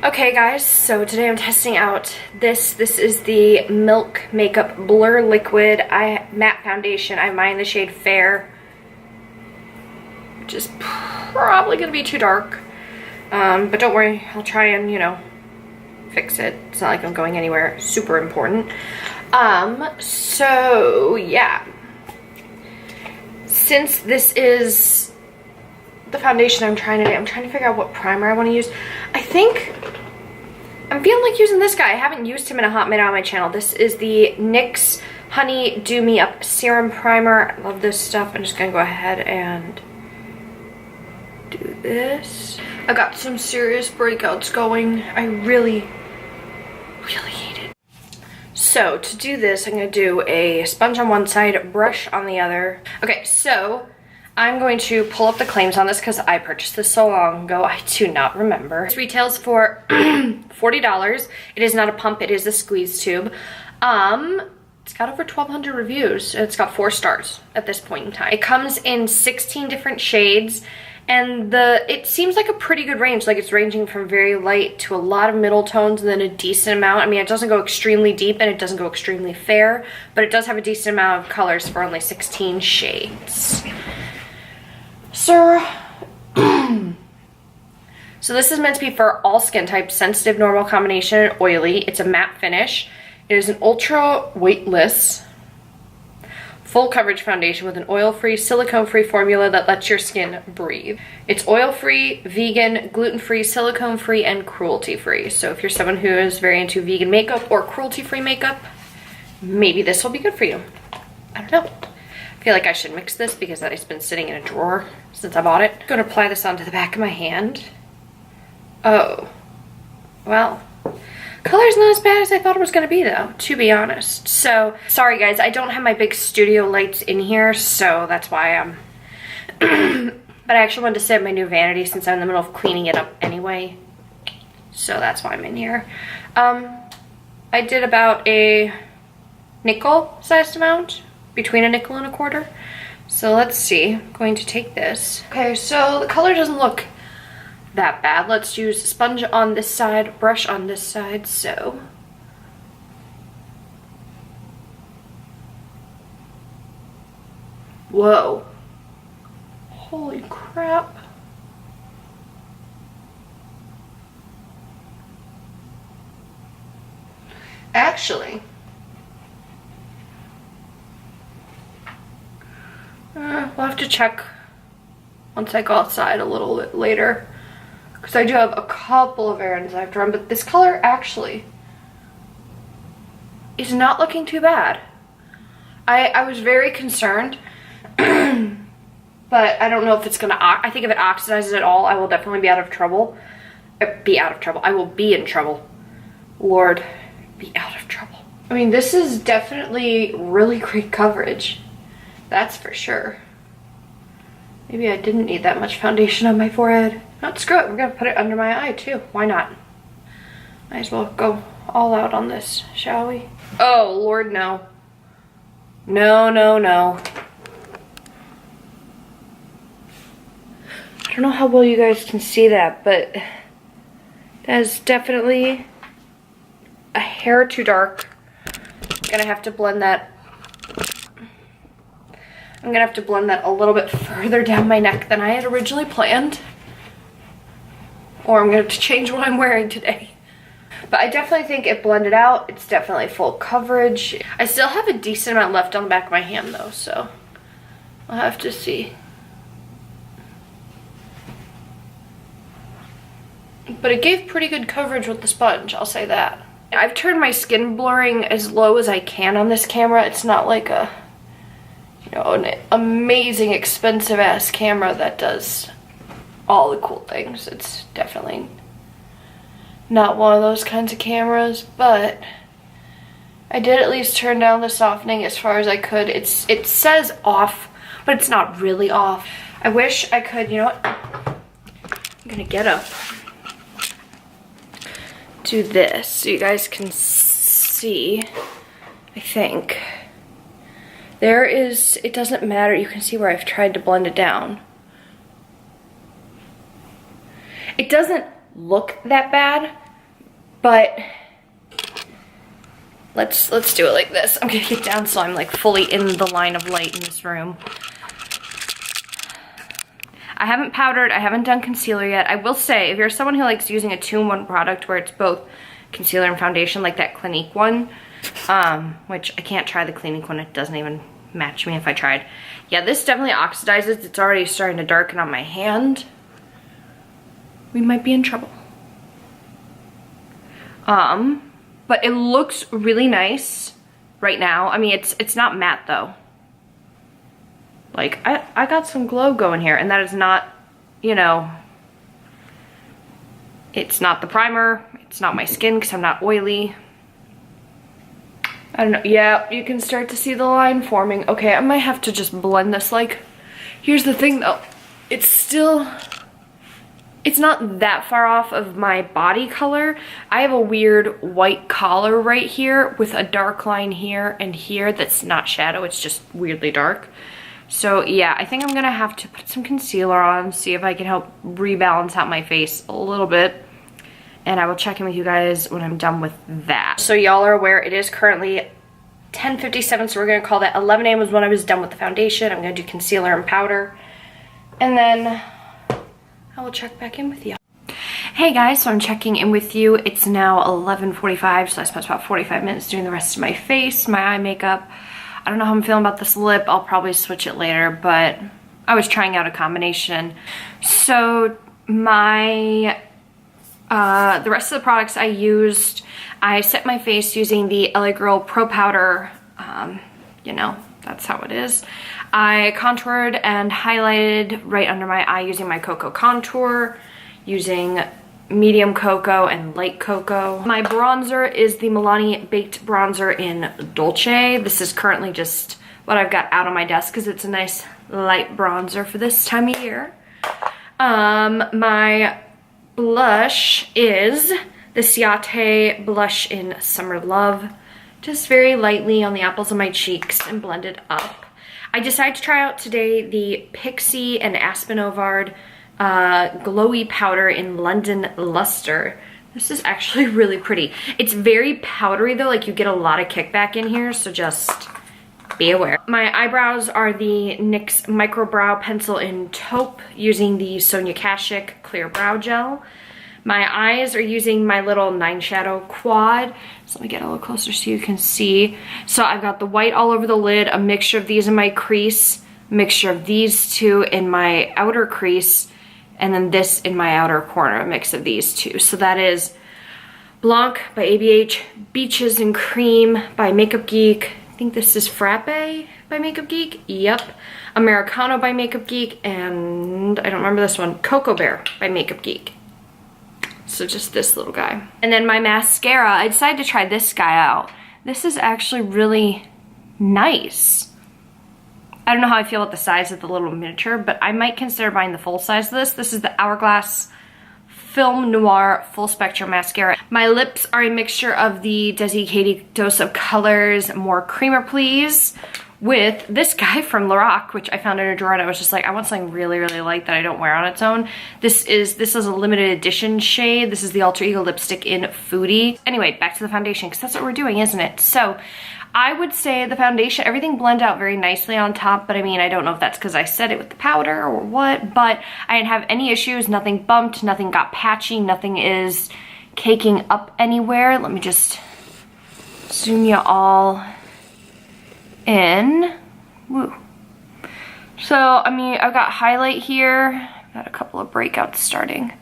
Okay guys, so today I'm testing out this. This is the Milk Makeup Blur Liquid Matte Foundation. I mine the shade Fair, which is probably gonna be too dark. But don't worry, I'll try and, you know, fix it. It's not like I'm going anywhere super important. So yeah. Since this is the foundation I'm trying today, I'm trying to figure out what primer I want to use. I think I'm feeling like using this guy. I haven't used him in a hot minute on my channel. This is the NYX Honey Dew Me Up Serum Primer. I love this stuff. I'm just gonna go ahead and do this. I got some serious breakouts going. I really hate it. So to do this, I'm gonna do a sponge on one side, brush on the other. Okay, so I'm going to pull up the claims on this because I purchased this so long ago. I do not remember. This retails for $40. It is not a pump, it is a squeeze tube. It's got over 1,200 reviews. It's got 4 stars at this point in time. It comes in 16 different shades, and it seems like a pretty good range. Like, it's ranging from very light to a lot of middle tones and then a decent amount. I mean, it doesn't go extremely deep and it doesn't go extremely fair, but it does have a decent amount of colors for only 16 shades. So this is meant to be for all skin types: sensitive, normal, combination, and oily. It's a matte finish. It is an ultra weightless, full coverage foundation with an oil-free, silicone-free formula that lets your skin breathe. It's oil-free, vegan, gluten-free, silicone-free, and cruelty-free. So if you're someone who is very into vegan makeup or cruelty-free makeup, maybe this will be good for you. I don't know. I feel like I should mix this because that has been sitting in a drawer since I bought it. I'm gonna apply this onto the back of my hand. Oh, well, color's not as bad as I thought it was gonna be though, to be honest. So, sorry guys, I don't have my big studio lights in here, so that's why I'm, but I actually wanted to set my new vanity since I'm in the middle of cleaning it up anyway. So that's why I'm in here. I did about a nickel-sized amount, between a nickel and a quarter. So let's see, I'm going to take this. Okay, so the color doesn't look that bad. Let's use sponge on this side, brush on this side. So whoa, holy crap. Actually, we'll have to check once I go outside a little bit later, because I do have a couple of errands I have to run, but this color actually is not looking too bad. I was very concerned, but I don't know if it's gonna, I think if it oxidizes at all, I will definitely be out of trouble. I will be in trouble. Lord, be out of trouble. I mean, this is definitely really great coverage. That's for sure. Maybe I didn't need that much foundation on my forehead. No, screw it. We're gonna put it under my eye too. Why not? Might as well go all out on this, shall we? Oh, Lord, no. No, no, no. I don't know how well you guys can see that, but that is definitely a hair too dark. I'm gonna have to blend that. I'm gonna have to blend that a little bit further down my neck than I had originally planned. Or I'm gonna have to change what I'm wearing today. But I definitely think it blended out. It's definitely full coverage. I still have a decent amount left on the back of my hand though, so I'll have to see. But it gave pretty good coverage with the sponge, I'll say that. I've turned my skin blurring as low as I can on this camera. It's not like a, you know, an amazing expensive ass camera that does all the cool things. It's definitely not one of those kinds of cameras, but I did at least turn down the softening as far as I could. It says off, but it's not really off. I wish I could, you know what? I'm gonna get up, do this so you guys can see. I think there is, it doesn't matter, you can see where I've tried to blend it down. It doesn't look that bad, but let's do it like this. I'm gonna get down so I'm like fully in the line of light in this room. I haven't powdered, I haven't done concealer yet. I will say, if you're someone who likes using a 2-in-1 product where it's both concealer and foundation, like that Clinique one, which I can't try the Clinique one, it doesn't even match me if I tried. Yeah, this definitely oxidizes. It's already starting to darken on my hand. We might be in trouble. But it looks really nice right now. I mean, it's not matte though. Like, I got some glow going here, and that is not, you know, it's not the primer, it's not my skin because I'm not oily. I don't know. Yeah, you can start to see the line forming. Okay, I might have to just blend this. Like, here's the thing though, it's still, it's not that far off of my body color. I have a weird white collar right here with a dark line here and here that's not shadow, it's just weirdly dark. So yeah, I think I'm gonna have to put some concealer on, see if I can help rebalance out my face a little bit. And I will check in with you guys when I'm done with that. So y'all are aware it is currently 10:57, so we're gonna call that 11 a.m. was when I was done with the foundation. I'm gonna do concealer and powder. And then I will check back in with you. Hey guys, so I'm checking in with you. It's now 11:45, so I spent about 45 minutes doing the rest of my face, my eye makeup. I don't know how I'm feeling about this lip. I'll probably switch it later, but I was trying out a combination. So my, the rest of the products I used, I set my face using the LA Girl Pro Powder. You know, that's how it is. I contoured and highlighted right under my eye using my Cocoa Contour, using medium cocoa and light cocoa. My bronzer is the Milani Baked Bronzer in Dolce. This is currently just what I've got out on my desk because it's a nice light bronzer for this time of year. My blush is the Ciate blush in Summer Love. Just very lightly on the apples of my cheeks and blend it up. I decided to try out today the Pixi and Aspynovard glowy powder in London Lustre. This is actually really pretty. It's very powdery though, like you get a lot of kickback in here, so just be aware. My eyebrows are the NYX Micro Brow Pencil in Taupe using the Sonia Kashuk Clear Brow Gel. My eyes are using my little 9 shadow quad. So let me get a little closer so you can see. So I've got the white all over the lid, a mixture of these in my crease, a mixture of these two in my outer crease, and then this in my outer corner, a mix of these two. So that is Blanc by ABH, Beaches and Cream by Makeup Geek. I think this is Frappe by Makeup Geek. Yep. Americano by Makeup Geek, and I don't remember this one, Cocoa Bear by Makeup Geek. So just this little guy. And then my mascara, I decided to try this guy out. This is actually really nice. I don't know how I feel about the size of the little miniature, but I might consider buying the full size of this. This is the Hourglass Film Noir Full Spectrum Mascara. My lips are a mixture of the DesixKaty Dose of Colors More Creamer Please with this guy from Lorac, which I found in a drawer and I was just like, I want something really, really light that I don't wear on its own. This is a limited edition shade. This is the Alter Ego lipstick in Foodie. Anyway, back to the foundation, because that's what we're doing, isn't it? So I would say the foundation, everything blended out very nicely on top, but I mean, I don't know if that's because I set it with the powder or what, but I didn't have any issues, nothing bumped, nothing got patchy, nothing is caking up anywhere. Let me just zoom you all in. Woo. So, I mean, I've got highlight here, got a couple of breakouts starting,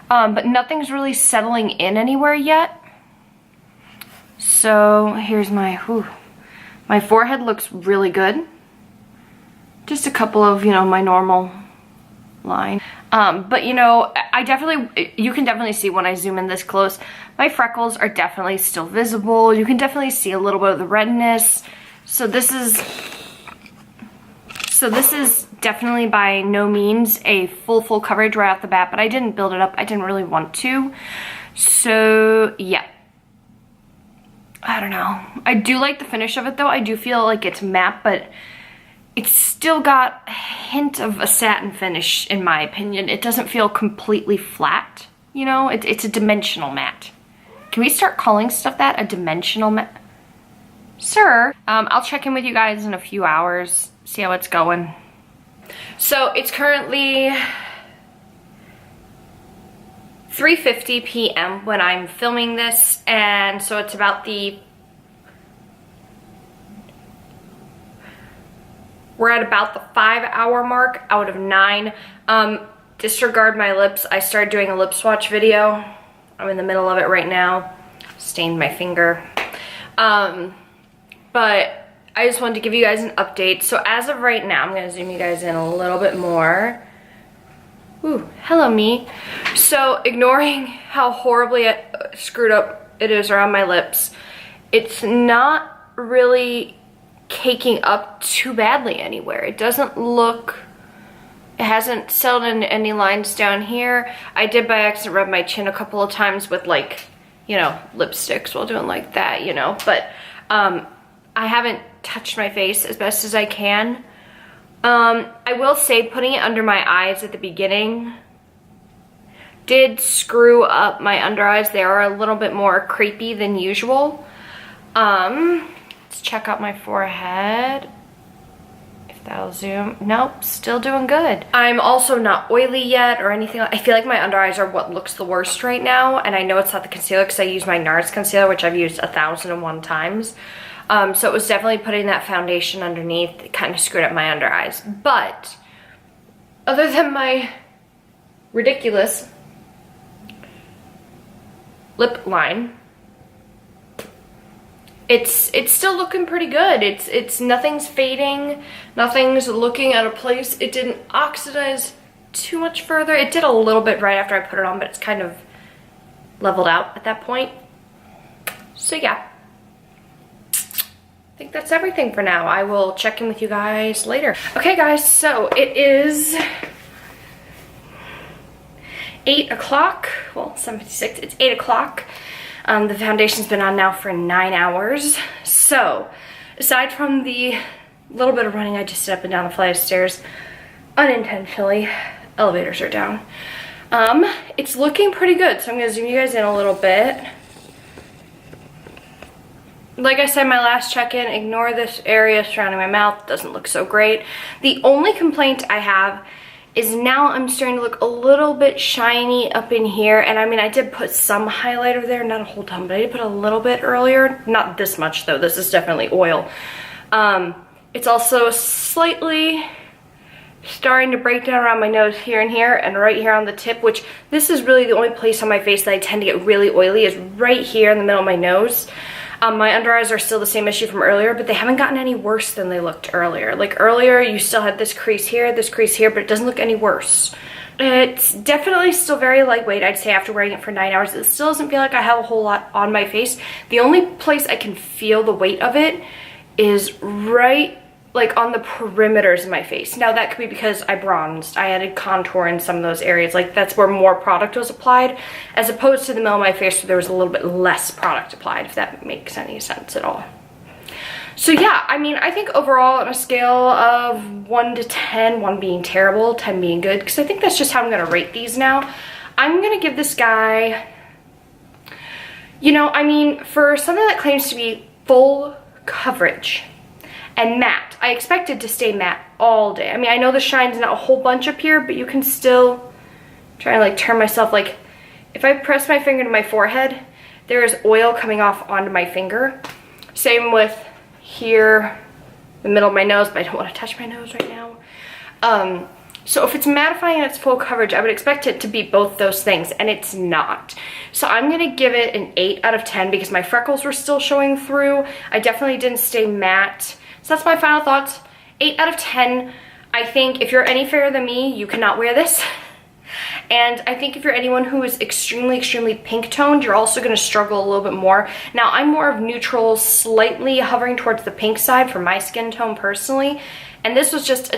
but nothing's really settling in anywhere yet. So here's my, my forehead looks really good. Just a couple of, you know, my normal line. But you know, you can definitely see when I zoom in this close, my freckles are definitely still visible. You can definitely see a little bit of the redness. So this is definitely by no means a full coverage right off the bat, but I didn't build it up. I didn't really want to. So yeah. I don't know. I do like the finish of it though. I do feel like it's matte, but it's still got a hint of a satin finish in my opinion. It doesn't feel completely flat, you know? It's a dimensional matte. Can we start calling stuff that? A dimensional Sir, I'll check in with you guys in a few hours, see how it's going. So it's currently 3:50 p.m. when I'm filming this, and so it's about we're at about the 5-hour mark out of 9. Disregard my lips. I started doing a lip swatch video. I'm in the middle of it right now. Stained my finger. But I just wanted to give you guys an update. So as of right now, I'm gonna zoom you guys in a little bit more. Ooh, hello me. So ignoring how horribly screwed up it is around my lips, it's not really caking up too badly anywhere. It doesn't look, it hasn't settled into any lines down here. I did by accident rub my chin a couple of times with, like, you know, lipsticks while doing like that, you know, but I haven't touched my face as best as I can. I will say putting it under my eyes at the beginning did screw up my under eyes. They are a little bit more creepy than usual. Let's check out my forehead. If that'll zoom. Nope, still doing good. I'm also not oily yet or anything. I feel like my under eyes are what looks the worst right now, and I know it's not the concealer because I use my NARS concealer, which I've used 1,001 times. So it was definitely putting that foundation underneath. It kind of screwed up my under eyes. But other than my ridiculous lip line, it's still looking pretty good. It's nothing's fading, nothing's looking out of place. It didn't oxidize too much further. It did a little bit right after I put it on, but it's kind of leveled out at that point. So yeah. I think that's everything for now. I will check in with you guys later. Okay guys, so it is 8 o'clock. Well, 7:56. It's 8 o'clock. The foundation's been on now for 9 hours. So, aside from the little bit of running I just did up and down the flight of stairs, unintentionally, elevators are down. It's looking pretty good, so I'm gonna zoom you guys in a little bit. Like I said, my last check-in, ignore this area surrounding my mouth. Doesn't look so great. The only complaint I have is now I'm starting to look a little bit shiny up in here. And I mean, I did put some highlighter there, not a whole ton, but I did put a little bit earlier. Not this much though, this is definitely oil. It's also slightly starting to break down around my nose here and here and right here on the tip, which this is really the only place on my face that I tend to get really oily is right here in the middle of my nose. My under eyes are still the same issue from earlier, but they haven't gotten any worse than they looked earlier. Like earlier, you still had this crease here, but it doesn't look any worse. It's definitely still very lightweight, I'd say, after wearing it for 9 hours. It still doesn't feel like I have a whole lot on my face. The only place I can feel the weight of it is right like on the perimeters of my face. Now that could be because I bronzed. I added contour in some of those areas. Like that's where more product was applied as opposed to the middle of my face where there was a little bit less product applied, if that makes any sense at all. So yeah, I mean, I think overall on a scale of 1 to 10, 1 being terrible, 10 being good, because I think that's just how I'm gonna rate these now. I'm gonna give this guy, you know, I mean, for something that claims to be full coverage and matte, I expected to stay matte all day. I mean, I know the shine's not a whole bunch up here, but you can still try to like turn myself, like if I press my finger to my forehead, there is oil coming off onto my finger. Same with here, the middle of my nose, but I don't want to touch my nose right now. So if it's mattifying and it's full coverage, I would expect it to be both those things, and it's not. So I'm gonna give it an 8 out of 10 because my freckles were still showing through. I definitely didn't stay matte. So that's my final thoughts. 8 out of 10. I think if you're any fairer than me, you cannot wear this. And I think if you're anyone who is extremely, extremely pink toned, you're also gonna struggle a little bit more. Now, I'm more of neutral, slightly hovering towards the pink side for my skin tone personally. And this was just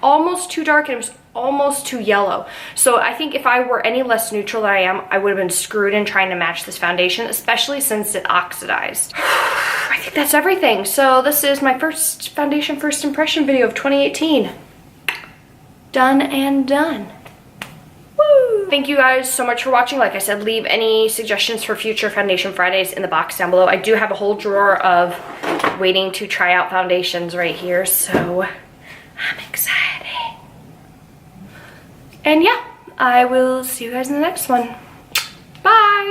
almost too dark and it was almost too yellow. So I think if I were any less neutral than I am, I would have been screwed in trying to match this foundation, especially since it oxidized. I think that's everything. So this is my first foundation first impression video of 2018. Done and done. Woo! thank you guys so much for watching. Like I said, leave any suggestions for future Foundation Fridays in the box down below. I do have a whole drawer of waiting to try out foundations right here, so I'm excited. And yeah, I will see you guys in the next one. Bye!